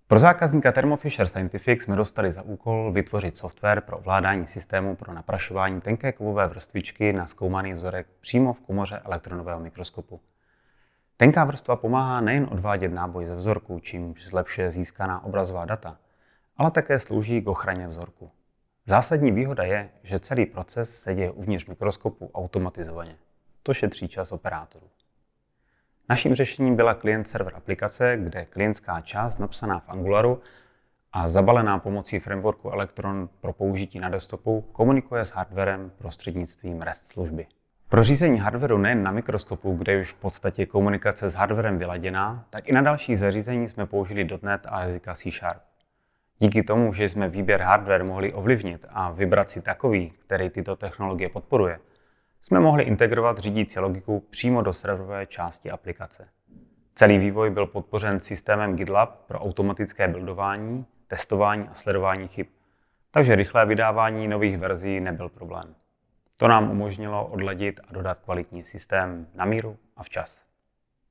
Pro zákazníka Thermo Fisher Scientific jsme dostali za úkol vytvořit software pro ovládání systému pro naprašování tenké kovové vrstvičky na zkoumaný vzorek přímo v komoře elektronového mikroskopu. Tenká vrstva pomáhá nejen odvádět náboj ze vzorku, čímž zlepšuje získaná obrazová data, ale také slouží k ochraně vzorku. Zásadní výhoda je, že celý proces se děje uvnitř mikroskopu automatizovaně. To šetří čas operátorů. Naším řešením byla klient-server aplikace, kde klientská část napsaná v Angularu a zabalená pomocí frameworku Electron pro použití na desktopu komunikuje s hardwarem prostřednictvím REST služby. Pro řízení hardwaru nejen na mikroskopu, kde je už v podstatě komunikace s hardwarem vyladěná, tak i na další zařízení jsme použili .NET a jazyka C#. Díky tomu, že jsme výběr hardware mohli ovlivnit a vybrat si takový, který tyto technologie podporuje, jsme mohli integrovat řídící logiku přímo do serverové části aplikace. Celý vývoj byl podpořen systémem GitLab pro automatické buildování, testování a sledování chyb, takže rychlé vydávání nových verzí nebyl problém. To nám umožnilo odladit a dodat kvalitní systém na míru a včas.